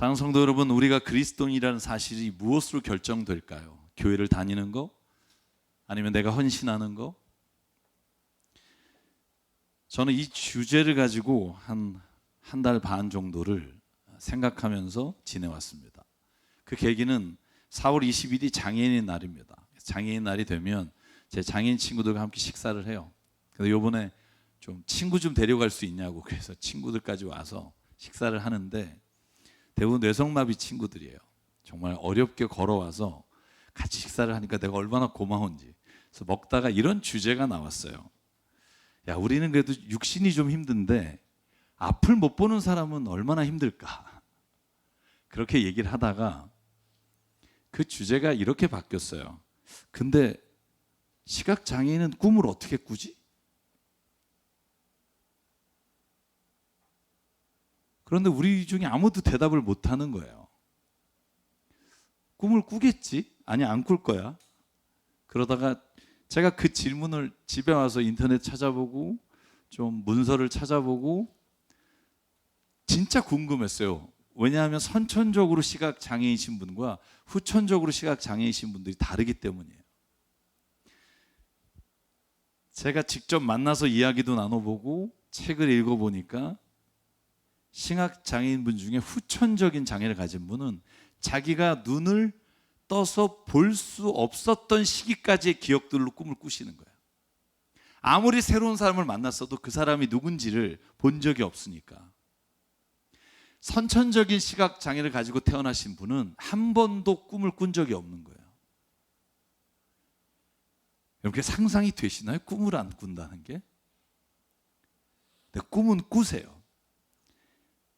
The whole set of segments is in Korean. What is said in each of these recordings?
사랑하는 성도 여러분, 우리가 그리스도인이라는 사실이 무엇으로 결정될까요? 교회를 다니는 거? 아니면 내가 헌신하는 거? 저는 이 주제를 가지고 한 달 반 정도를 생각하면서 지내왔습니다. 그 계기는 4월 20일이 장애인의 날입니다. 장애인 날이 되면 제 장애인 친구들과 함께 식사를 해요. 그래서 이번에 좀 친구 좀 데려갈 수 있냐고, 그래서 친구들까지 와서 식사를 하는데 대부분 뇌성마비 친구들이에요. 정말 어렵게 걸어와서 같이 식사를 하니까 내가 얼마나 고마운지. 그래서 먹다가 이런 주제가 나왔어요. 야, 우리는 그래도 육신이 좀 힘든데 앞을 못 보는 사람은 얼마나 힘들까? 그렇게 얘기를 하다가 그 주제가 이렇게 바뀌었어요. 근데 시각장애인은 꿈을 어떻게 꾸지? 그런데 우리 중에 아무도 대답을 못하는 거예요. 꿈을 꾸겠지? 아니, 안 꿀 거야. 그러다가 제가 그 질문을 집에 와서 인터넷 찾아보고 좀 문서를 찾아보고 진짜 궁금했어요. 왜냐하면 선천적으로 시각장애이신 분과 후천적으로 시각장애이신 분들이 다르기 때문이에요. 제가 직접 만나서 이야기도 나눠보고 책을 읽어보니까 시각장애인분 중에 후천적인 장애를 가진 분은 자기가 눈을 떠서 볼 수 없었던 시기까지의 기억들로 꿈을 꾸시는 거예요. 아무리 새로운 사람을 만났어도 그 사람이 누군지를 본 적이 없으니까. 선천적인 시각장애를 가지고 태어나신 분은 한 번도 꿈을 꾼 적이 없는 거예요. 이렇게 상상이 되시나요? 꿈을 안 꾼다는 게? 근데 꿈은 꾸세요.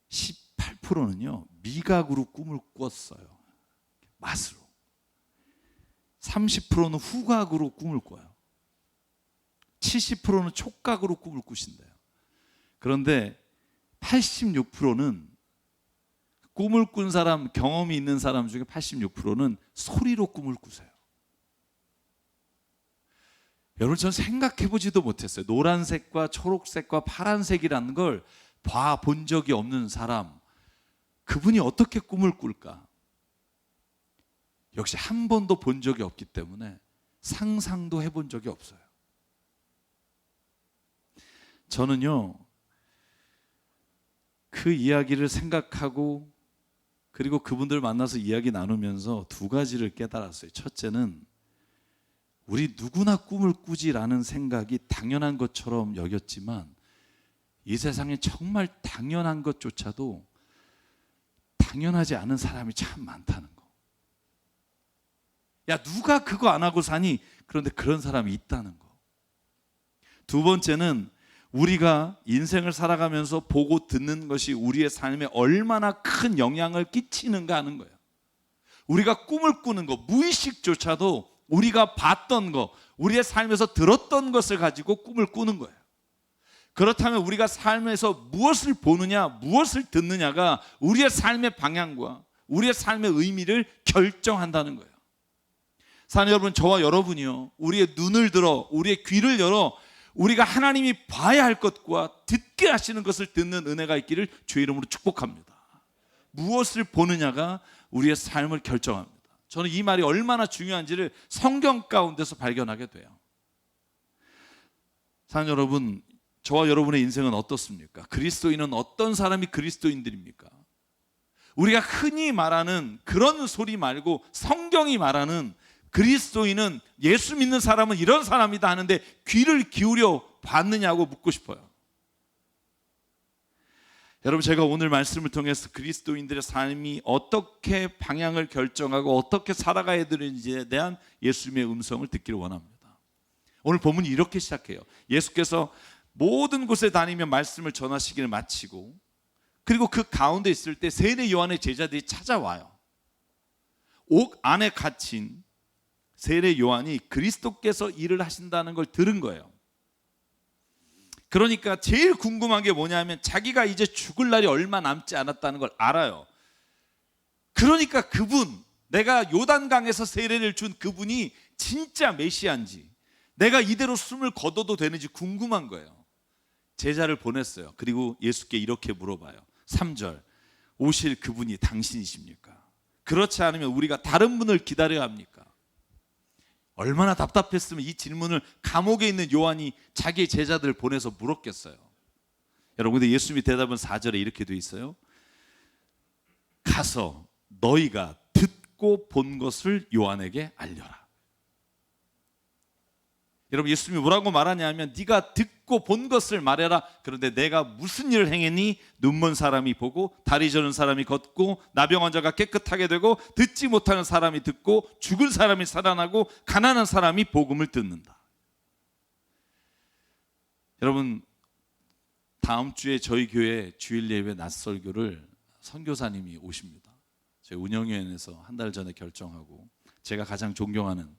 18%는요 미각으로 꿈을 꿨어요. 맛으로. 30%는 후각으로 꿈을 꿔요. 70%는 촉각으로 꿈을 꾸신대요. 그런데 86%는 꿈을 꾼 사람, 경험이 있는 사람 중에 86%는 소리로 꿈을 꾸세요. 여러분, 전 생각해보지도 못했어요. 노란색과 초록색과 파란색이라는 걸 본 적이 없는 사람, 그분이 어떻게 꿈을 꿀까? 역시 한 번도 본 적이 없기 때문에 상상도 해본 적이 없어요. 저는요, 그 이야기를 생각하고 그리고 그분들 만나서 이야기 나누면서 두 가지를 깨달았어요. 첫째는 우리 누구나 꿈을 꾸지라는 생각이 당연한 것처럼 여겼지만 이 세상에 정말 당연한 것조차도 당연하지 않은 사람이 참 많다는 거. 야, 누가 그거 안 하고 사니? 그런데 그런 사람이 있다는 거. 두 번째는 우리가 인생을 살아가면서 보고 듣는 것이 우리의 삶에 얼마나 큰 영향을 끼치는가 하는 거예요. 우리가 꿈을 꾸는 거, 무의식조차도 우리가 봤던 거, 우리의 삶에서 들었던 것을 가지고 꿈을 꾸는 거예요. 그렇다면 우리가 삶에서 무엇을 보느냐, 무엇을 듣느냐가 우리의 삶의 방향과 우리의 삶의 의미를 결정한다는 거예요. 사랑하는 여러분, 저와 여러분이요, 우리의 눈을 들어, 우리의 귀를 열어 우리가 하나님이 봐야 할 것과 듣게 하시는 것을 듣는 은혜가 있기를 주의 이름으로 축복합니다. 무엇을 보느냐가 우리의 삶을 결정합니다. 저는 이 말이 얼마나 중요한지를 성경 가운데서 발견하게 돼요. 사랑하는 여러분, 저와 여러분의 인생은 어떻습니까? 그리스도인은 어떤 사람이 그리스도인들입니까? 우리가 흔히 말하는 그런 소리 말고 성경이 말하는 그리스도인은, 예수 믿는 사람은 이런 사람이다 하는데 귀를 기울여 봤느냐고 묻고 싶어요. 여러분, 제가 오늘 말씀을 통해서 그리스도인들의 삶이 어떻게 방향을 결정하고 어떻게 살아가야 되는지에 대한 예수님의 음성을 듣기를 원합니다. 오늘 본문이 이렇게 시작해요. 예수께서 모든 곳에 다니며 말씀을 전하시기를 마치고, 그리고 그 가운데 있을 때 세례 요한의 제자들이 찾아와요. 옥 안에 갇힌 세례 요한이 그리스도께서 일을 하신다는 걸 들은 거예요. 그러니까 제일 궁금한 게 뭐냐면 자기가 이제 죽을 날이 얼마 남지 않았다는 걸 알아요. 그러니까 그분, 내가 요단강에서 세례를 준 그분이 진짜 메시아인지, 내가 이대로 숨을 거둬도 되는지 궁금한 거예요. 제자를 보냈어요. 그리고 예수께 이렇게 물어봐요. 3절, 오실 그분이 당신이십니까? 그렇지 않으면 우리가 다른 분을 기다려야 합니까? 얼마나 답답했으면 이 질문을 감옥에 있는 요한이 자기의 제자들을 보내서 물었겠어요. 여러분, 근데 예수님이 대답은 4절에 이렇게 돼 있어요. 가서 너희가 듣고 본 것을 요한에게 알려라. 여러분, 예수님이 뭐라고 말하냐면 네가 듣고 본 것을 말해라. 그런데 내가 무슨 일을 행했니? 눈먼 사람이 보고, 다리 저는 사람이 걷고, 나병 환자가 깨끗하게 되고, 듣지 못하는 사람이 듣고, 죽은 사람이 살아나고, 가난한 사람이 복음을 듣는다. 여러분, 다음 주에 저희 교회 주일 예배 낮설교를 선교사님이 오십니다. 저희 운영위원회에서 한 달 전에 결정하고, 제가 가장 존경하는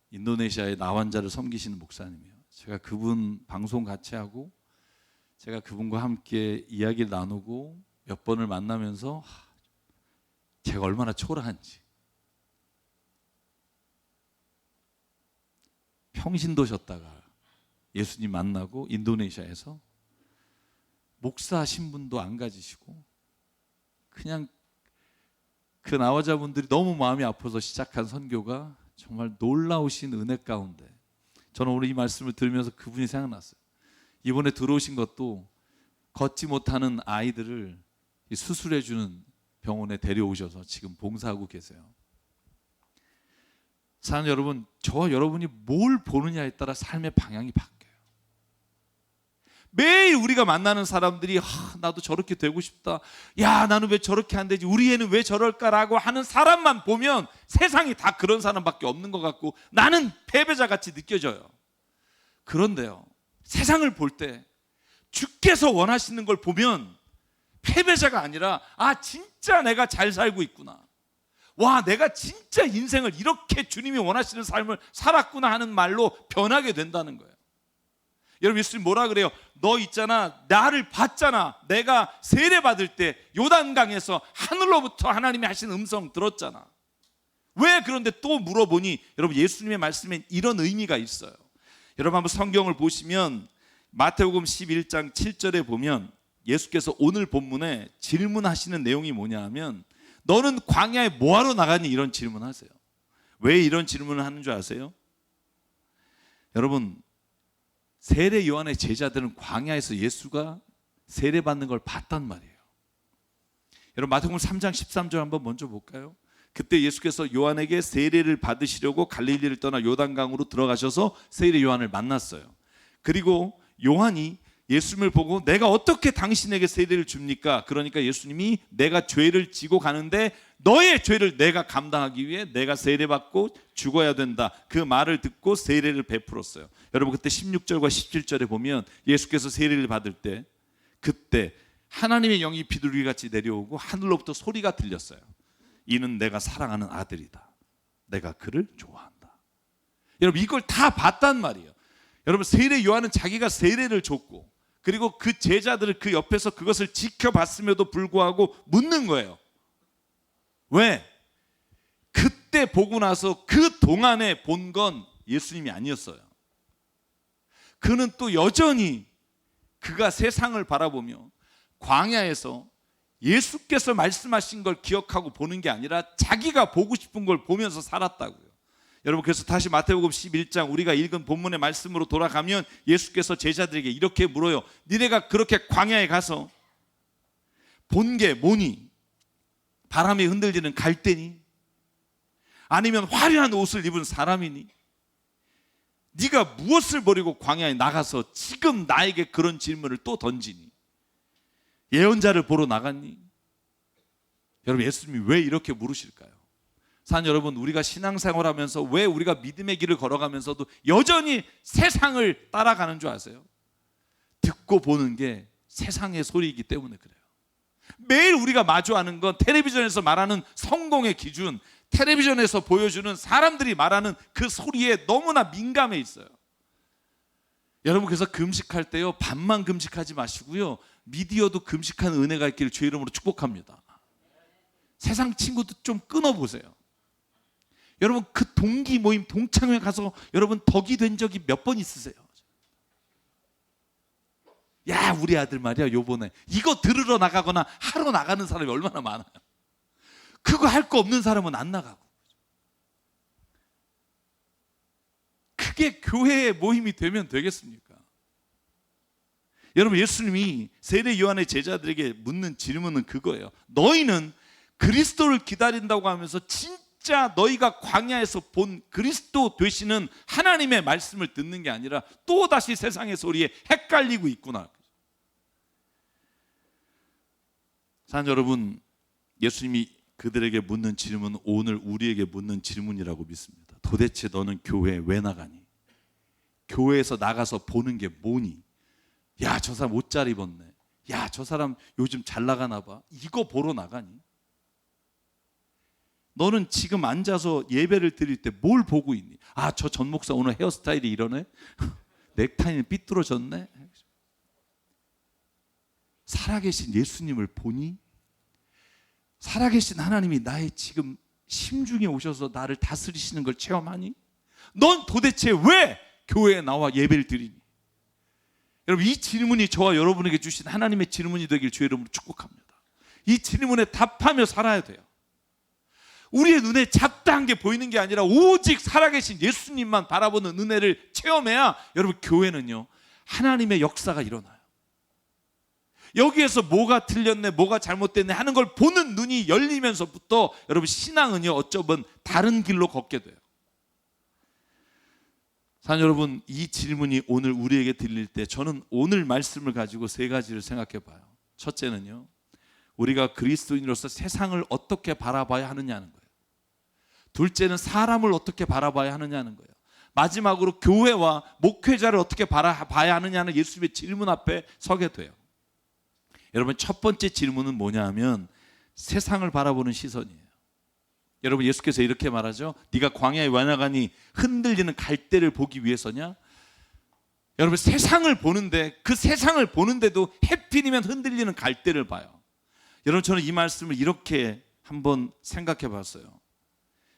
인도네시아의 나환자를 섬기시는 목사님이에요. 제가 그분 방송 같이 하고, 제가 그분과 함께 이야기를 나누고 몇 번을 만나면서 제가 얼마나 초라한지, 평신도셨다가 예수님 만나고 인도네시아에서 목사 신분도 안 가지시고 그냥 그 나화자분들이 너무 마음이 아파서 시작한 선교가 정말 놀라우신 은혜 가운데, 저는 오늘 이 말씀을 들으면서 그분이 생각났어요. 이번에 들어오신 것도 걷지 못하는 아이들을 수술해 주는 병원에 데려오셔서 지금 봉사하고 계세요. 사랑하는 여러분, 저와 여러분이 뭘 보느냐에 따라 삶의 방향이 바뀌어요. 매일 우리가 만나는 사람들이 나도 저렇게 되고 싶다, 야 나는 왜 저렇게 안 되지, 우리 애는 왜 저럴까라고 하는 사람만 보면 세상이 다 그런 사람밖에 없는 것 같고 나는 패배자같이 느껴져요. 그런데요, 세상을 볼 때 주께서 원하시는 걸 보면 패배자가 아니라 진짜 내가 잘 살고 있구나, 와 내가 진짜 인생을 이렇게 주님이 원하시는 삶을 살았구나 하는 말로 변하게 된다는 거예요. 여러분, 예수님 뭐라 그래요? 너 있잖아, 나를 봤잖아. 내가 세례 받을 때 요단강에서 하늘로부터 하나님이 하신 음성 들었잖아. 왜? 그런데 또 물어보니, 여러분 예수님의 말씀엔 이런 의미가 있어요. 여러분 한번 성경을 보시면 마태복음 11장 7절에 보면 예수께서 오늘 본문에 질문하시는 내용이 뭐냐 하면, 너는 광야에 뭐하러 나가니? 이런 질문하세요. 왜 이런 질문을 하는 줄 아세요? 여러분, 세례 요한의 제자들은 광야에서 예수가 세례받는 걸 봤단 말이에요. 여러분 마태복음 3장 13절 한번 먼저 볼까요? 그때 예수께서 요한에게 세례를 받으시려고 갈릴리를 떠나 요단강으로 들어가셔서 세례 요한을 만났어요. 그리고 요한이 예수님을 보고 내가 어떻게 당신에게 세례를 줍니까? 그러니까 예수님이 내가 죄를 지고 가는데 너의 죄를 내가 감당하기 위해 내가 세례받고 죽어야 된다, 그 말을 듣고 세례를 베풀었어요. 여러분 그때 16절과 17절에 보면 예수께서 세례를 받을 때 그때 하나님의 영이 비둘기같이 내려오고 하늘로부터 소리가 들렸어요. 이는 내가 사랑하는 아들이다, 내가 그를 좋아한다. 여러분 이걸 다 봤단 말이에요. 여러분 세례 요한은 자기가 세례를 줬고, 그리고 그 제자들을 그 옆에서 그것을 지켜봤음에도 불구하고 묻는 거예요. 왜? 그때 보고 나서 그 동안에 본 건 예수님이 아니었어요. 그는 또 여전히 그가 세상을 바라보며 광야에서 예수께서 말씀하신 걸 기억하고 보는 게 아니라 자기가 보고 싶은 걸 보면서 살았다고요. 여러분 그래서 다시 마태복음 11장 우리가 읽은 본문의 말씀으로 돌아가면 예수께서 제자들에게 이렇게 물어요. 니네가 그렇게 광야에 가서 본 게 뭐니? 바람에 흔들리는 갈대니? 아니면 화려한 옷을 입은 사람이니? 네가 무엇을 버리고 광야에 나가서 지금 나에게 그런 질문을 또 던지니? 예언자를 보러 나갔니? 여러분 예수님이 왜 이렇게 물으실까요? 사는 여러분, 우리가 신앙생활하면서 왜 우리가 믿음의 길을 걸어가면서도 여전히 세상을 따라가는 줄 아세요? 듣고 보는 게 세상의 소리이기 때문에 그래요. 매일 우리가 마주하는 건 텔레비전에서 말하는 성공의 기준, 텔레비전에서 보여주는 사람들이 말하는 그 소리에 너무나 민감해 있어요. 여러분 그래서 금식할 때요, 밥만 금식하지 마시고요, 미디어도 금식하는 은혜가 있기를 주의 이름으로 축복합니다. 세상 친구도 좀 끊어보세요. 여러분 그 동기 모임 동창회 가서 여러분 덕이 된 적이 몇 번 있으세요? 야, 우리 아들 말이야, 요번에 이거 들으러 나가거나 하러 나가는 사람이 얼마나 많아요. 그거 할 거 없는 사람은 안 나가고. 그게 교회의 모임이 되면 되겠습니까? 여러분, 예수님이 세례 요한의 제자들에게 묻는 질문은 그거예요. 너희는 그리스도를 기다린다고 하면서 진짜 너희가 광야에서 본 그리스도 되시는 하나님의 말씀을 듣는 게 아니라 또다시 세상의 소리에 헷갈리고 있구나. 사랑하는 여러분, 예수님이 그들에게 묻는 질문은 오늘 우리에게 묻는 질문이라고 믿습니다. 도대체 너는 교회에 왜 나가니? 교회에서 나가서 보는 게 뭐니? 야, 저 사람 옷 잘 입었네. 야, 저 사람 요즘 잘 나가나 봐. 이거 보러 나가니? 너는 지금 앉아서 예배를 드릴 때 뭘 보고 있니? 아, 저 전 목사 오늘 헤어스타일이 이러네. 넥타이는 삐뚤어졌네. 살아계신 예수님을 보니? 살아계신 하나님이 나의 지금 심중에 오셔서 나를 다스리시는 걸 체험하니? 넌 도대체 왜 교회에 나와 예배를 드리니? 여러분, 이 질문이 저와 여러분에게 주신 하나님의 질문이 되길 주의 이름으로 축복합니다. 이 질문에 답하며 살아야 돼요. 우리의 눈에 잡다한 게 보이는 게 아니라 오직 살아계신 예수님만 바라보는 은혜를 체험해야 여러분, 교회는요, 하나님의 역사가 일어나요. 여기에서 뭐가 틀렸네, 뭐가 잘못됐네 하는 걸 보는 눈이 열리면서부터 여러분, 신앙은요, 어쩌면 다른 길로 걷게 돼요. 사랑하는 여러분, 이 질문이 오늘 우리에게 들릴 때 저는 오늘 말씀을 가지고 세 가지를 생각해 봐요. 첫째는요, 우리가 그리스도인으로서 세상을 어떻게 바라봐야 하느냐는 거예요. 둘째는 사람을 어떻게 바라봐야 하느냐는 거예요. 마지막으로 교회와 목회자를 어떻게 바라봐야 하느냐는 예수님의 질문 앞에 서게 돼요. 여러분, 첫 번째 질문은 뭐냐 하면 세상을 바라보는 시선이에요. 여러분, 예수께서 이렇게 말하죠. 네가 광야에 왜 나가니? 흔들리는 갈대를 보기 위해서냐? 여러분, 세상을 보는데 그 세상을 보는데도 해필이면 흔들리는 갈대를 봐요. 여러분, 저는 이 말씀을 이렇게 한번 생각해 봤어요.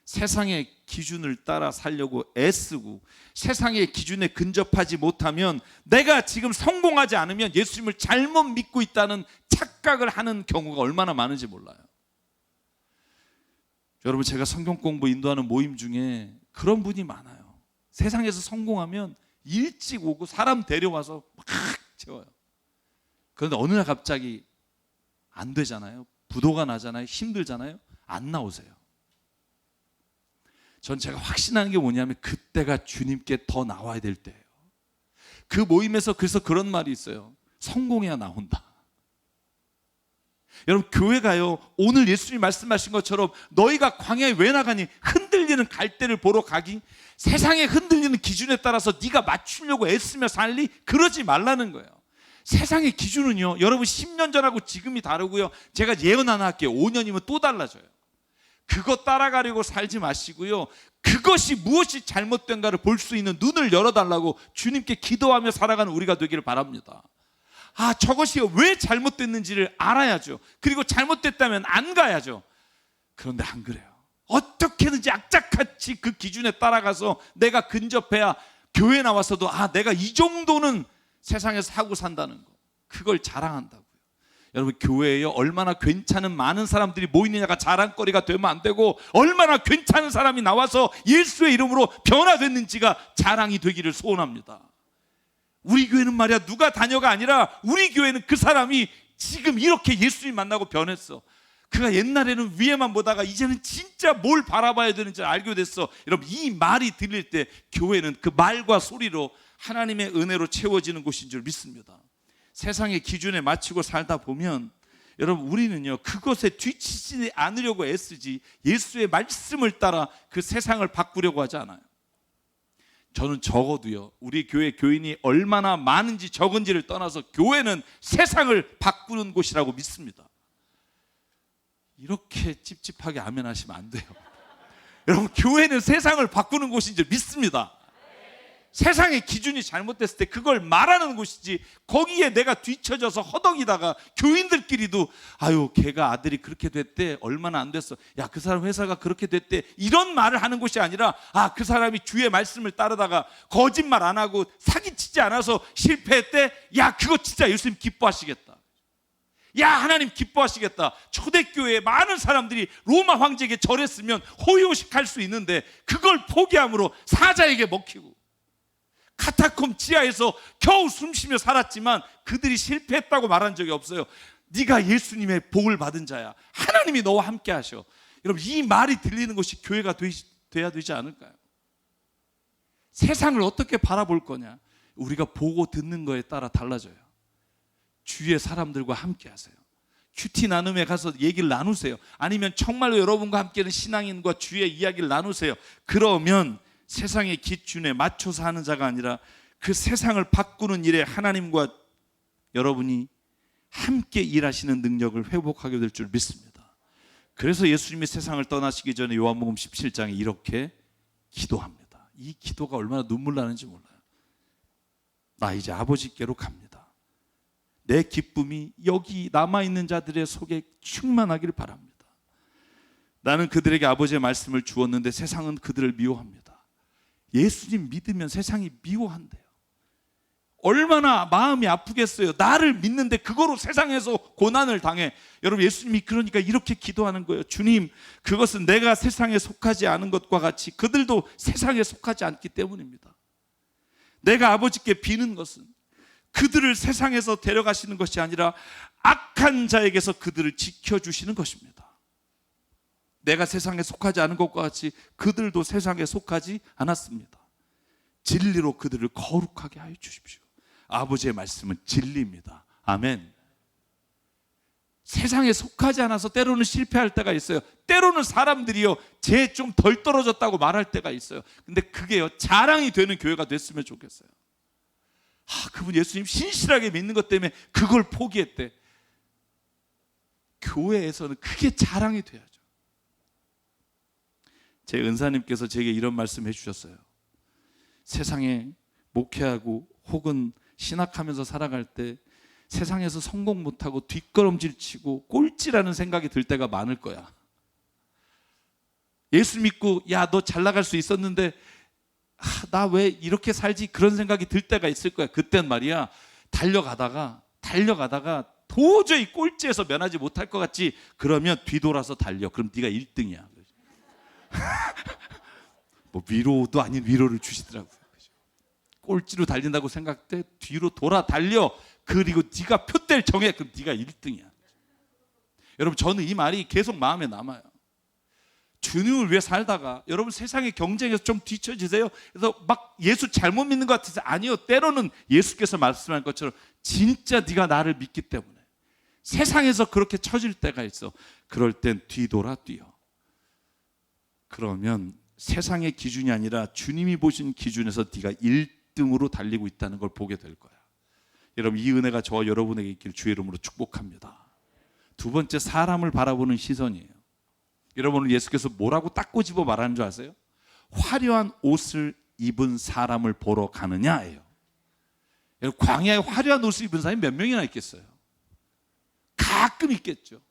세상의 기준을 따라 살려고 애쓰고 세상의 기준에 근접하지 못하면 내가 지금 성공하지 않으면 예수님을 잘못 믿고 있다는 착각을 하는 경우가 얼마나 많은지 몰라요. 여러분, 제가 성경 공부 인도하는 모임 중에 그런 분이 많아요. 세상에서 성공하면 일찍 오고 사람 데려와서 막 채워요. 그런데 어느 날 갑자기 안 되잖아요. 부도가 나잖아요. 힘들잖아요. 안 나오세요. 전 제가 확신하는 게 뭐냐면 그때가 주님께 더 나와야 될 때예요. 그 모임에서 그래서 그런 말이 있어요. 성공해야 나온다. 여러분, 교회가요, 오늘 예수님이 말씀하신 것처럼 너희가 광야에 왜 나가니? 흔들리는 갈대를 보러 가기? 세상에 흔들리는 기준에 따라서 네가 맞추려고 애쓰며 살리? 그러지 말라는 거예요. 세상의 기준은요, 여러분 10년 전하고 지금이 다르고요. 제가 예언 하나 할게요. 5년이면 또 달라져요. 그거 따라가려고 살지 마시고요, 그것이 무엇이 잘못된가를 볼 수 있는 눈을 열어달라고 주님께 기도하며 살아가는 우리가 되기를 바랍니다. 아, 저것이 왜 잘못됐는지를 알아야죠. 그리고 잘못됐다면 안 가야죠. 그런데 안 그래요. 어떻게든지 악착같이 그 기준에 따라가서 내가 근접해야 교회 나와서도 아, 내가 이 정도는 세상에서 하고 산다는 거, 그걸 자랑한다고요. 여러분, 교회에요, 얼마나 괜찮은 많은 사람들이 모이느냐가 자랑거리가 되면 안 되고 얼마나 괜찮은 사람이 나와서 예수의 이름으로 변화됐는지가 자랑이 되기를 소원합니다. 우리 교회는 말이야, 누가 다녀가 아니라 우리 교회는 그 사람이 지금 이렇게 예수님 만나고 변했어. 그가 옛날에는 위에만 보다가 이제는 진짜 뭘 바라봐야 되는지 알게 됐어. 여러분, 이 말이 들릴 때 교회는 그 말과 소리로 하나님의 은혜로 채워지는 곳인 줄 믿습니다. 세상의 기준에 맞추고 살다 보면 여러분, 우리는요, 그것에 뒤치지 않으려고 애쓰지 예수의 말씀을 따라 그 세상을 바꾸려고 하지 않아요. 저는 적어도요, 우리 교회 교인이 얼마나 많은지 적은지를 떠나서 교회는 세상을 바꾸는 곳이라고 믿습니다. 이렇게 찝찝하게 아멘하시면 안 돼요. 여러분, 교회는 세상을 바꾸는 곳인 줄 믿습니다. 세상의 기준이 잘못됐을 때 그걸 말하는 곳이지, 거기에 내가 뒤처져서 허덕이다가 교인들끼리도 아유 걔가 아들이 그렇게 됐대, 얼마나 안 됐어, 야 그 사람 회사가 그렇게 됐대, 이런 말을 하는 곳이 아니라 아 그 사람이 주의 말씀을 따르다가 거짓말 안 하고 사기치지 않아서 실패했대, 야 그거 진짜 예수님 기뻐하시겠다, 야 하나님 기뻐하시겠다. 초대교회에 많은 사람들이 로마 황제에게 절했으면 호의호식할 수 있는데 그걸 포기함으로 사자에게 먹히고 카타콤 지하에서 겨우 숨쉬며 살았지만 그들이 실패했다고 말한 적이 없어요. 네가 예수님의 복을 받은 자야, 하나님이 너와 함께 하셔. 여러분 이 말이 들리는 것이 교회가 돼야 되지 않을까요? 세상을 어떻게 바라볼 거냐, 우리가 보고 듣는 거에 따라 달라져요. 주위의 사람들과 함께 하세요. 큐티 나눔에 가서 얘기를 나누세요. 아니면 정말로 여러분과 함께하는 신앙인과 주의 이야기를 나누세요. 그러면 세상의 기준에 맞춰서 하는 자가 아니라 그 세상을 바꾸는 일에 하나님과 여러분이 함께 일하시는 능력을 회복하게 될 줄 믿습니다. 그래서 예수님이 세상을 떠나시기 전에 요한복음 17장에 이렇게 기도합니다. 이 기도가 얼마나 눈물 나는지 몰라요. 나 이제 아버지께로 갑니다. 내 기쁨이 여기 남아있는 자들의 속에 충만하기를 바랍니다. 나는 그들에게 아버지의 말씀을 주었는데 세상은 그들을 미워합니다. 예수님 믿으면 세상이 미워한대요. 얼마나 마음이 아프겠어요. 나를 믿는데 그거로 세상에서 고난을 당해. 여러분 예수님이 그러니까 이렇게 기도하는 거예요. 주님, 그것은 내가 세상에 속하지 않은 것과 같이 그들도 세상에 속하지 않기 때문입니다. 내가 아버지께 비는 것은 그들을 세상에서 데려가시는 것이 아니라 악한 자에게서 그들을 지켜주시는 것입니다. 내가 세상에 속하지 않은 것과 같이 그들도 세상에 속하지 않았습니다. 진리로 그들을 거룩하게 하여 주십시오. 아버지의 말씀은 진리입니다. 아멘. 세상에 속하지 않아서 때로는 실패할 때가 있어요. 때로는 사람들이요 쟤 좀 덜 떨어졌다고 말할 때가 있어요. 근데 그게요 자랑이 되는 교회가 됐으면 좋겠어요. 그분 예수님 신실하게 믿는 것 때문에 그걸 포기했대. 교회에서는 그게 자랑이 돼야죠. 제 은사님께서 제게 이런 말씀 해주셨어요. 세상에 목회하고 혹은 신학하면서 살아갈 때 세상에서 성공 못하고 뒷걸음질 치고 꼴찌라는 생각이 들 때가 많을 거야. 예수 믿고 야 너 잘 나갈 수 있었는데 나 왜 이렇게 살지, 그런 생각이 들 때가 있을 거야. 그땐 말이야 달려가다가 도저히 꼴찌에서 면하지 못할 것 같지, 그러면 뒤돌아서 달려. 그럼 네가 1등이야. 뭐 위로도 아닌 위로를 주시더라고요. 꼴찌로 달린다고 생각할 때 뒤로 돌아 달려. 그리고 네가 표대를 정해. 그럼 네가 1등이야. 여러분 저는 이 말이 계속 마음에 남아요. 주님을 위해 살다가 여러분 세상의 경쟁에서 좀 뒤처지세요. 그래서 막 예수 잘못 믿는 것 같아서, 아니요, 때로는 예수께서 말씀한 것처럼 진짜 네가 나를 믿기 때문에 세상에서 그렇게 처질 때가 있어. 그럴 땐 뒤돌아 뛰어. 그러면 세상의 기준이 아니라 주님이 보신 기준에서 네가 1등으로 달리고 있다는 걸 보게 될 거야. 여러분 이 은혜가 저와 여러분에게 있길 주의 이름으로 축복합니다. 두 번째, 사람을 바라보는 시선이에요. 여러분 오늘 예수께서 뭐라고 딱 꼬집어 말하는 줄 아세요? 화려한 옷을 입은 사람을 보러 가느냐예요. 여러분 광야에 화려한 옷을 입은 사람이 몇 명이나 있겠어요? 가끔 있겠죠.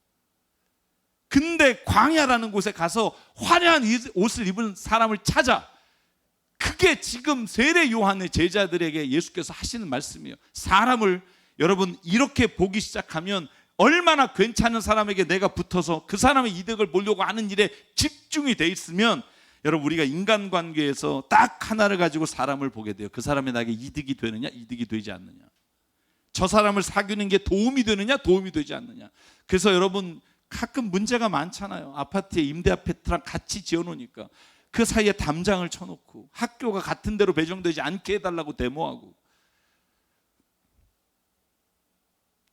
근데 광야라는 곳에 가서 화려한 옷을 입은 사람을 찾아. 그게 지금 세례 요한의 제자들에게 예수께서 하시는 말씀이에요. 사람을 여러분 이렇게 보기 시작하면 얼마나 괜찮은 사람에게 내가 붙어서 그 사람의 이득을 보려고 하는 일에 집중이 돼 있으면 여러분 우리가 인간관계에서 딱 하나를 가지고 사람을 보게 돼요. 그 사람이 나에게 이득이 되느냐, 이득이 되지 않느냐. 저 사람을 사귀는 게 도움이 되느냐, 도움이 되지 않느냐. 그래서 여러분 가끔 문제가 많잖아요. 아파트에 임대 아파트랑 같이 지어놓으니까 그 사이에 담장을 쳐놓고 학교가 같은 데로 배정되지 않게 해달라고 데모하고.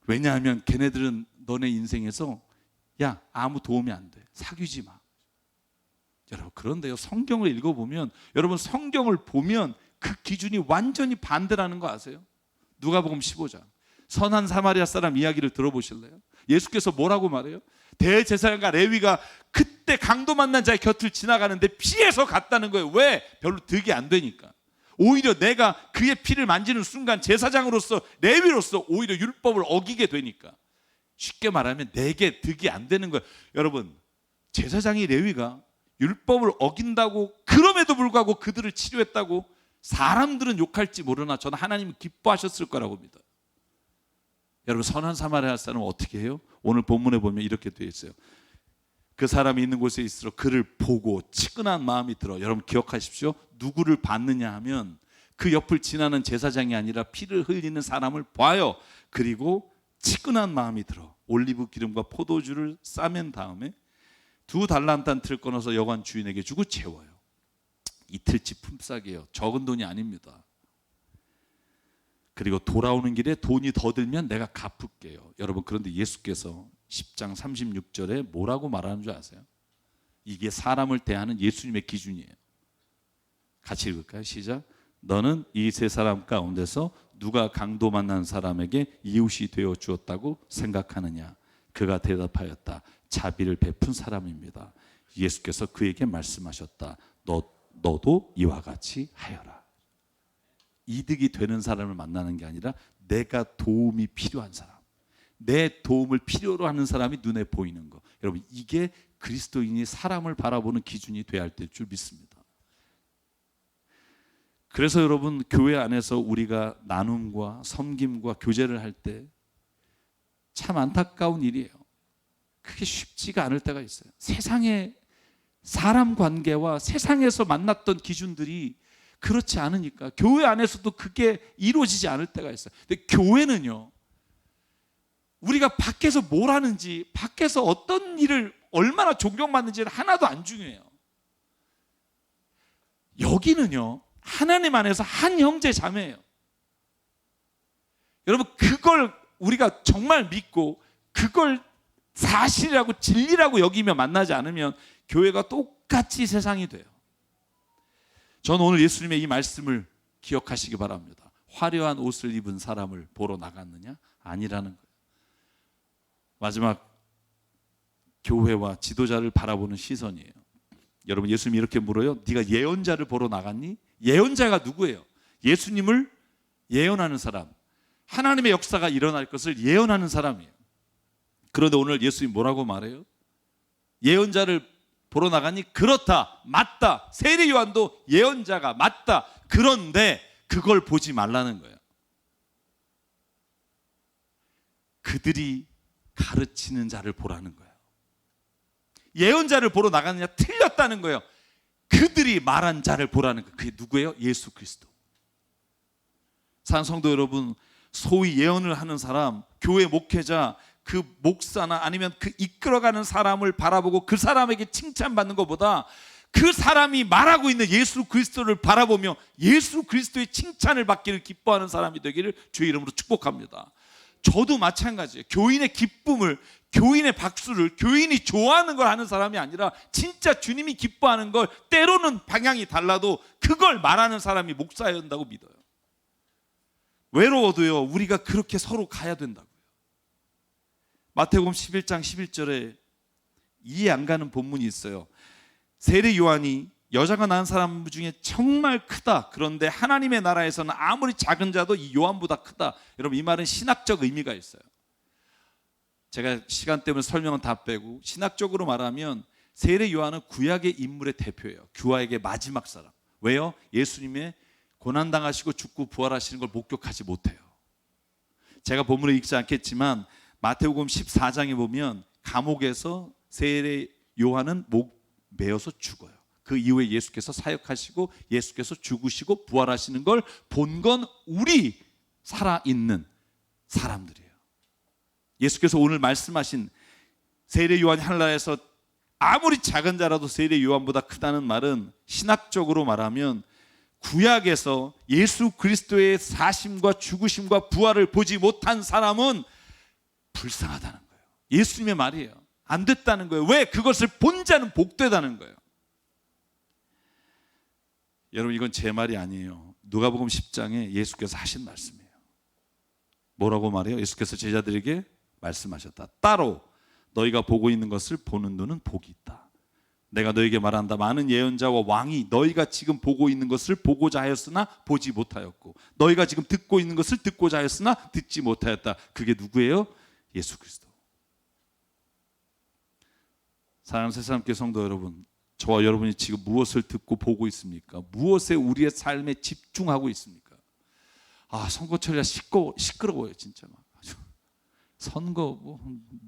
왜냐하면 걔네들은 너네 인생에서 야 아무 도움이 안 돼, 사귀지 마. 여러분 그런데요 성경을 읽어보면, 여러분 성경을 보면 그 기준이 완전히 반대라는 거 아세요? 누가복음 15장 선한 사마리아 사람 이야기를 들어보실래요? 예수께서 뭐라고 말해요? 대제사장과 레위가 그때 강도 만난 자의 곁을 지나가는데 피해서 갔다는 거예요. 왜? 별로 득이 안 되니까. 오히려 내가 그의 피를 만지는 순간 제사장으로서 레위로서 오히려 율법을 어기게 되니까, 쉽게 말하면 내게 득이 안 되는 거예요. 여러분, 제사장이 레위가 율법을 어긴다고 그럼에도 불구하고 그들을 치료했다고 사람들은 욕할지 모르나 저는 하나님은 기뻐하셨을 거라고 믿어요. 여러분, 선한 사마리아 사람은 어떻게 해요? 오늘 본문에 보면 이렇게 되어 있어요. 그 사람이 있는 곳에 있을수록 그를 보고 치근한 마음이 들어. 여러분 기억하십시오. 누구를 봤느냐 하면 그 옆을 지나는 제사장이 아니라 피를 흘리는 사람을 봐요. 그리고 치근한 마음이 들어 올리브 기름과 포도주를 싸맨 다음에 2달란트를 끊어서 여관 주인에게 주고 채워요. 이틀치 품삯이에요. 적은 돈이 아닙니다. 그리고 돌아오는 길에 돈이 더 들면 내가 갚을게요. 여러분, 그런데 예수께서 10장 36절에 뭐라고 말하는 줄 아세요? 이게 사람을 대하는 예수님의 기준이에요. 같이 읽을까요? 시작. 너는 이 세 사람 가운데서 누가 강도 만난 사람에게 이웃이 되어 주었다고 생각하느냐? 그가 대답하였다. 자비를 베푼 사람입니다. 예수께서 그에게 말씀하셨다. 너도 이와 같이 하여라. 이득이 되는 사람을 만나는 게 아니라 내가 도움이 필요한 사람, 내 도움을 필요로 하는 사람이 눈에 보이는 거. 여러분, 이게 그리스도인이 사람을 바라보는 기준이 돼야 할 줄 믿습니다. 그래서 여러분, 교회 안에서 우리가 나눔과 섬김과 교제를 할 때 참 안타까운 일이에요. 그게 쉽지가 않을 때가 있어요. 세상의 사람 관계와 세상에서 만났던 기준들이 그렇지 않으니까 교회 안에서도 그게 이루어지지 않을 때가 있어요. 근데 교회는요, 우리가 밖에서 뭘 하는지, 밖에서 어떤 일을 얼마나 존경받는지는 하나도 안 중요해요. 여기는요, 하나님 안에서 한 형제 자매예요. 여러분, 그걸 우리가 정말 믿고 그걸 사실이라고 진리라고 여기며 만나지 않으면 교회가 똑같이 세상이 돼요. 저는 오늘 예수님의 이 말씀을 기억하시기 바랍니다. 화려한 옷을 입은 사람을 보러 나갔느냐? 아니라는 거예요. 마지막 교회와 지도자를 바라보는 시선이에요. 여러분, 예수님이 이렇게 물어요. 네가 예언자를 보러 나갔니? 예언자가 누구예요? 예수님을 예언하는 사람, 하나님의 역사가 일어날 것을 예언하는 사람이에요. 그런데 오늘 예수님이 뭐라고 말해요? 예언자를 보러 나가니? 그렇다, 맞다. 세례 요한도 예언자가 맞다. 그런데 그걸 보지 말라는 거예요. 그들이 가르치는 자를 보라는 거예요. 예언자를 보러 나갔느냐? 틀렸다는 거예요. 그들이 말한 자를 보라는 거예요. 그게 누구예요? 예수 그리스도. 사랑하는 성도 여러분, 소위 예언을 하는 사람, 교회 목회자, 그 목사나 아니면 그 이끌어가는 사람을 바라보고 그 사람에게 칭찬받는 것보다 그 사람이 말하고 있는 예수 그리스도를 바라보며 예수 그리스도의 칭찬을 받기를 기뻐하는 사람이 되기를 주의 이름으로 축복합니다. 저도 마찬가지예요. 교인의 기쁨을, 교인의 박수를, 교인이 좋아하는 걸 하는 사람이 아니라 진짜 주님이 기뻐하는 걸, 때로는 방향이 달라도 그걸 말하는 사람이 목사여야 한다고 믿어요. 외로워도요, 우리가 그렇게 서로 가야 된다고요. 마태복음 11장 11절에 이해 안 가는 본문이 있어요. 세례 요한이 여자가 낳은 사람 중에 정말 크다. 그런데 하나님의 나라에서는 아무리 작은 자도 이 요한보다 크다. 여러분, 이 말은 신학적 의미가 있어요. 제가 시간 때문에 설명은 다 빼고 신학적으로 말하면 세례 요한은 구약의 인물의 대표예요. 구약의 마지막 사람. 왜요? 예수님의 고난당하시고 죽고 부활하시는 걸 목격하지 못해요. 제가 본문을 읽지 않겠지만 마태복음 14장에 보면 감옥에서 세례 요한은 목 매어서 죽어요. 그 이후에 예수께서 사역하시고 예수께서 죽으시고 부활하시는 걸 본 건 우리 살아있는 사람들이에요. 예수께서 오늘 말씀하신 세례 요한이 하늘나라에서 아무리 작은 자라도 세례 요한보다 크다는 말은 신학적으로 말하면 구약에서 예수 그리스도의 사심과 죽으심과 부활을 보지 못한 사람은 불쌍하다는 거예요. 예수님의 말이에요. 안 됐다는 거예요. 왜? 그것을 본 자는 복되다는 거예요. 여러분, 이건 제 말이 아니에요. 누가복음 10장에 예수께서 하신 말씀이에요. 뭐라고 말해요? 예수께서 제자들에게 말씀하셨다. 따로 너희가 보고 있는 것을 보는 눈은 복이 있다. 내가 너에게 말한다. 많은 예언자와 왕이 너희가 지금 보고 있는 것을 보고자 하였으나 보지 못하였고 너희가 지금 듣고 있는 것을 듣고자 하였으나 듣지 못하였다. 그게 누구예요? 예수 그리스도. 사랑하는 새사람교회 성도 여러분, 저와 여러분이 지금 무엇을 듣고 보고 있습니까? 무엇에 우리의 삶에 집중하고 있습니까? 선거철이라 시끄러워요. 진짜 막 아주 선거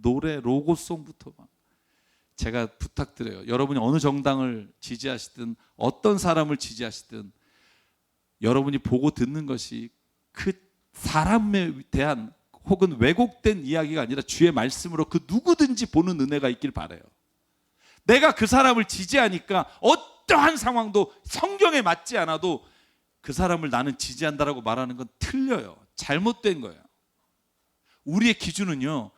노래 로고송부터 막. 제가 부탁드려요. 여러분이 어느 정당을 지지하시든 어떤 사람을 지지하시든 여러분이 보고 듣는 것이 그 사람에 대한 혹은 왜곡된 이야기가 아니라 주의 말씀으로 그 누구든지 보는 은혜가 있길 바라요. 내가 그 사람을 지지하니까 어떠한 상황도 성경에 맞지 않아도 그 사람을 나는 지지한다라고 말하는 건 틀려요. 잘못된 거예요. 우리의 기준은요,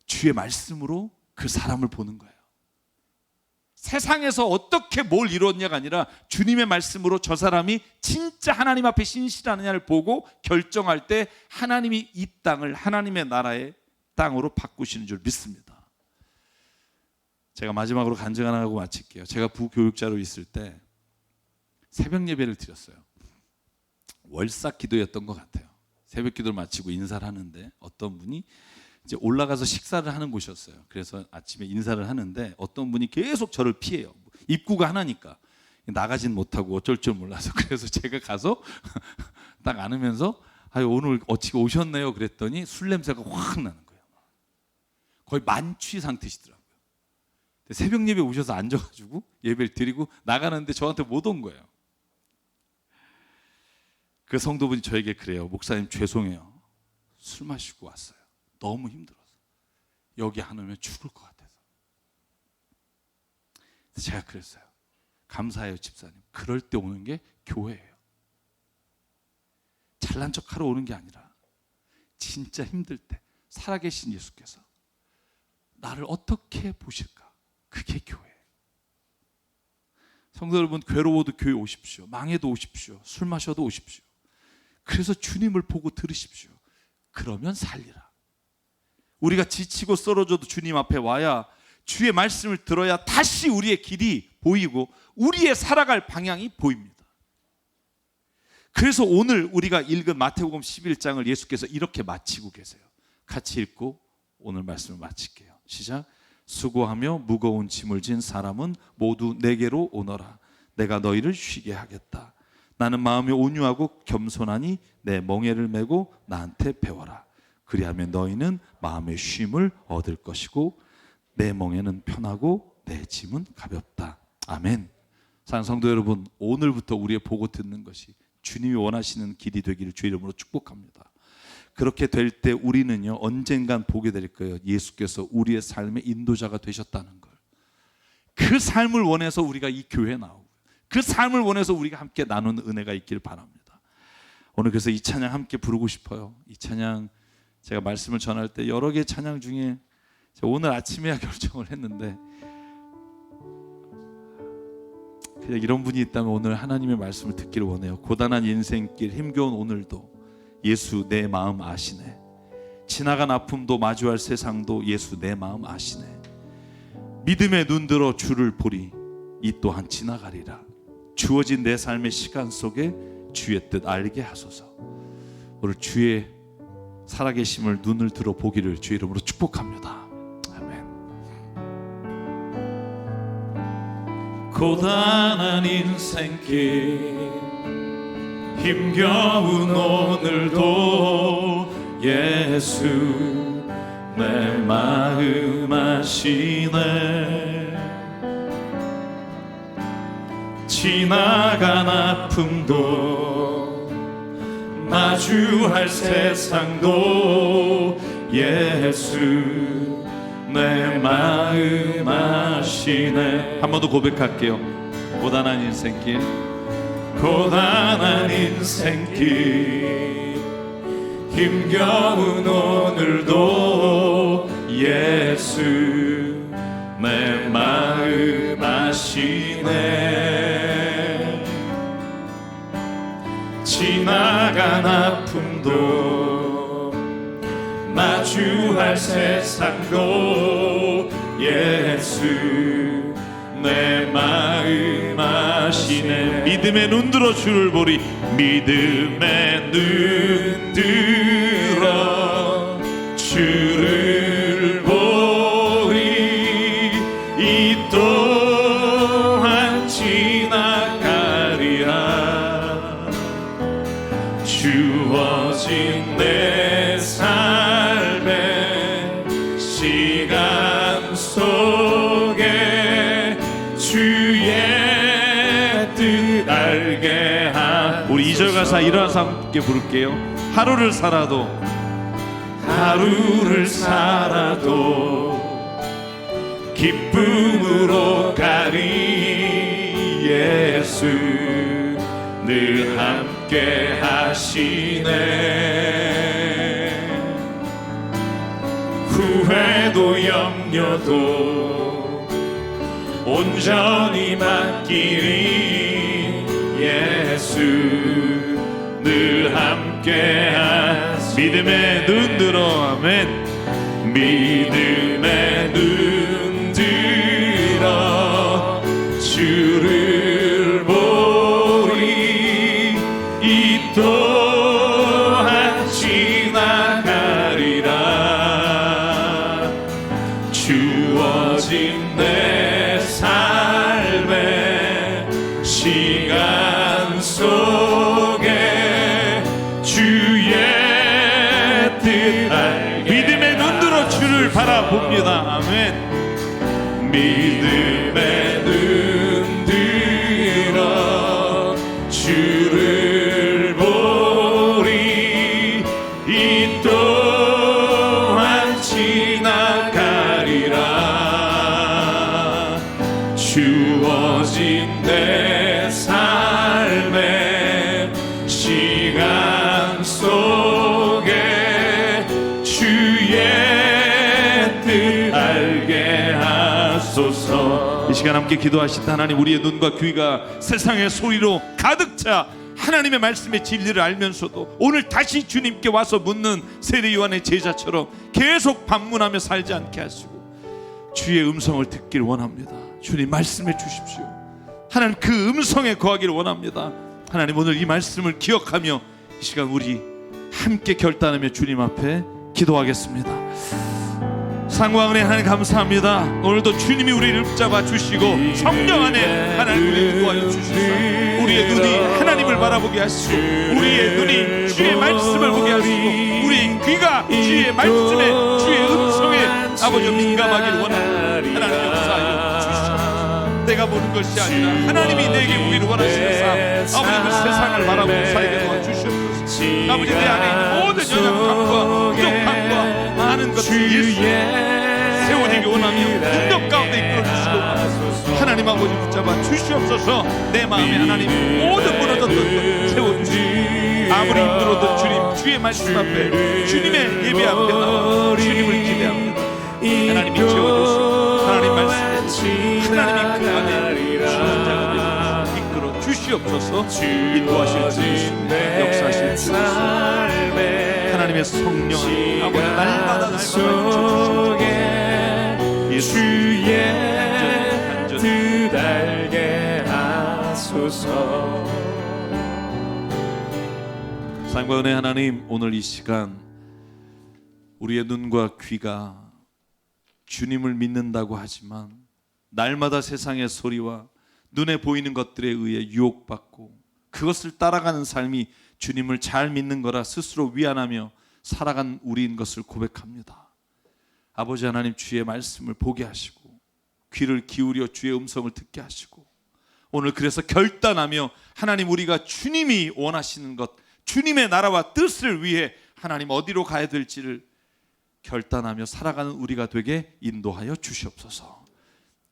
주의 말씀으로 그 사람을 보는 거예요. 세상에서 어떻게 뭘 이뤘냐가 아니라 주님의 말씀으로 저 사람이 진짜 하나님 앞에 신실하느냐를 보고 결정할 때 하나님이 이 땅을 하나님의 나라의 땅으로 바꾸시는 줄 믿습니다. 제가 마지막으로 간증 하나 하고 마칠게요. 제가 부교육자로 있을 때 새벽 예배를 드렸어요. 월사 기도였던 것 같아요. 새벽 기도를 마치고 인사를 하는데 어떤 분이 이제 올라가서 식사를 하는 곳이었어요. 그래서 아침에 인사를 하는데 어떤 분이 계속 저를 피해요. 입구가 하나니까 나가진 못하고 어쩔 줄 몰라서. 그래서 제가 가서 딱 안으면서 오늘 어찌 오셨네요 그랬더니 술 냄새가 확 나는 거예요. 거의 만취 상태시더라고요. 새벽 예배 오셔서 앉아가지고 예배를 드리고 나가는데 저한테 못 온 거예요. 그 성도분이 저에게 그래요. 목사님 죄송해요. 술 마시고 왔어요. 너무 힘들어서 여기 안 오면 죽을 것 같아서. 제가 그랬어요. 감사해요 집사님. 그럴 때 오는 게 교회예요. 잘난 척하러 오는 게 아니라 진짜 힘들 때 살아계신 예수께서 나를 어떻게 보실까? 그게 교회예요. 성도 여러분, 괴로워도 교회 오십시오. 망해도 오십시오. 술 마셔도 오십시오. 그래서 주님을 보고 들으십시오. 그러면 살리라. 우리가 지치고 쓰러져도 주님 앞에 와야 주의 말씀을 들어야 다시 우리의 길이 보이고 우리의 살아갈 방향이 보입니다. 그래서 오늘 우리가 읽은 마태복음 11장을 예수께서 이렇게 마치고 계세요. 같이 읽고 오늘 말씀을 마칠게요. 시작. 수고하며 무거운 짐을 진 사람은 모두 내게로 오너라. 내가 너희를 쉬게 하겠다. 나는 마음이 온유하고 겸손하니 내 멍에를 메고 나한테 배워라. 그리하면 너희는 마음의 쉼을 얻을 것이고 내 멍에는 편하고 내 짐은 가볍다. 아멘. 사랑하는 성도 여러분, 오늘부터 우리의 보고 듣는 것이 주님이 원하시는 길이 되기를 주의 이름으로 축복합니다. 그렇게 될 때 우리는요, 언젠간 보게 될 거예요. 예수께서 우리의 삶의 인도자가 되셨다는 걸. 그 삶을 원해서 우리가 이 교회에 나오고 그 삶을 원해서 우리가 함께 나누는 은혜가 있길 바랍니다. 오늘 그래서 이 찬양 함께 부르고 싶어요. 이 찬양 제가 말씀을 전할 때 여러 개의 찬양 중에 오늘 아침에야 결정을 했는데 그냥 이런 분이 있다면 오늘 하나님의 말씀을 듣기를 원해요. 고단한 인생길 힘겨운 오늘도 예수 내 마음 아시네. 지나간 아픔도 마주할 세상도 예수 내 마음 아시네. 믿음에 눈들어 주를 보리 이 또한 지나가리라. 주어진 내 삶의 시간 속에 주의 뜻 알게 하소서. 오늘 주의 살아계심을 눈을 들어 보기를 주의 이름으로 축복합니다. 아멘. 고단한 인생길 힘겨운 오늘도 예수 내 마음 아시네. 지나간 아픔도 마주할 세상도 예수 내 마음 아시네. 한 번 더 고백할게요. 고단한 인생길 고단한 인생길 힘겨운 오늘도 예수 내 마음 아시네. 지나간 아픔도 마주할 세상도 예수 내 마음 아시네. 믿음의 눈 들어 주를 보리. 믿음의 눈 들어 주를 보리. 이 또한 지나가리라. 주어진 내 삶의 시간 속에 주의 뜻 알게 하. 우리 2절 가사 일어나서 함께 부를게요. 하루를 살아도 기쁨으로 가리. 예수 늘 함께 하시네. 후회도 염려도 온전히 맡기리. 예수 늘 함께 하시네. 믿음의 눈 들어. 아멘. 믿음의 눈 들어 주를 보리. 이 또한 지나가리라. 주어진 내 삶의 시간 속에 주의 뜻 알게. 믿음의 눈 들어 주를 바라봅니다. 아멘. 믿음의 눈 들어 주를 보리. 이 또한 지나가리라. 주어진 내 삶의 시간 속에 주의 뜻 알게 하소서. 이 시간 함께 기도하신다. 하나님, 우리의 눈과 귀가 세상의 소리로 가득 차 하나님의 말씀의 진리를 알면서도 오늘 다시 주님께 와서 묻는 세례 요한의 제자처럼 계속 반문하며 살지 않게 하시고 주의 음성을 듣기를 원합니다. 주님, 말씀해 주십시오. 하나님, 그 음성에 거하기를 원합니다. 하나님, 오늘 이 말씀을 기억하며 이 시간 우리 함께 결단하며 주님 앞에 기도하겠습니다. 상과 은혜 하나님 감사합니다. 오늘도 주님이 우리를 붙잡아 주시고 성령 안에 하나님 우리를 인도하여 주시사 우리의 눈이 하나님을 바라보게 하시고 우리의 눈이 주의 말씀을 보게 하시고 우리의 귀가 주의 말씀에 주의 음성에 아버지 민감하기를 원합니다. 하나님 역사하여 주시옵소서. 내가 보는 것이 아니라 하나님이 내게 보기를 원하시는 삶, 아버지 그 세상을 바라보고 살게 도와주시옵소서. 아버지, 내 안에 있는 모든 연약함과 부족함과 많은 것을 예수님 세워지기 원하며 능력 가운데 이끌어주시고 하나님 아버지 붙잡아 주시옵소서. 내 마음에 하나님 모든 무너졌던 것 세워주시고 아무리 힘들어도 주님 주의 말씀 앞에 주님의 예배 앞에 나와 주님을 기대합니다. 하나님이 채워주시고 하나님 말씀에 하나님이 그 안에 주는 자가 되어 이끌어 주시옵소서. 인도하실 주님 역사하실 주옵소서. 하나님의 성령 아버지 날마다 주시옵소서. 예수의 뜻 알게 하소서. 사랑과 은혜 하나님, 오늘 이 시간 우리의 눈과 귀가 주님을 믿는다고 하지만 날마다 세상의 소리와 눈에 보이는 것들에 의해 유혹받고 그것을 따라가는 삶이 주님을 잘 믿는 거라 스스로 위안하며 살아간 우리인 것을 고백합니다. 아버지 하나님, 주의 말씀을 보게 하시고 귀를 기울여 주의 음성을 듣게 하시고 오늘 그래서 결단하며 하나님, 우리가 주님이 원하시는 것, 주님의 나라와 뜻을 위해 하나님 어디로 가야 될지를 결단하며 살아가는 우리가 되게 인도하여 주시옵소서.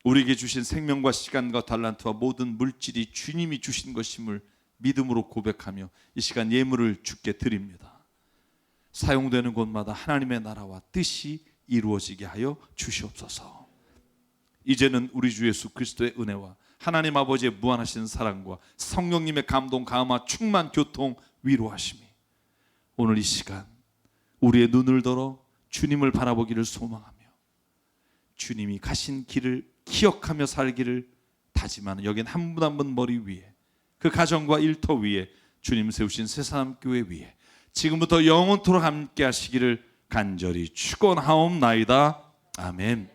우리에게 주신 생명과 시간과 달란트와 모든 물질이 주님이 주신 것임을 믿음으로 고백하며 이 시간 예물을 주께 드립니다. 사용되는 곳마다 하나님의 나라와 뜻이 이루어지게 하여 주시옵소서. 이제는 우리 주 예수 그리스도의 은혜와 하나님 아버지의 무한하신 사랑과 성령님의 감동, 감화, 충만, 교통, 위로하심이 오늘 이 시간 우리의 눈을 들어 주님을 바라보기를 소망하며 주님이 가신 길을 기억하며 살기를 못하지만 여긴 한 분 한 분 머리 위에, 그 가정과 일터 위에 주님 세우신 새사람교회 위에 지금부터 영원토록 함께 하시기를 간절히 축원하옵나이다. 아멘.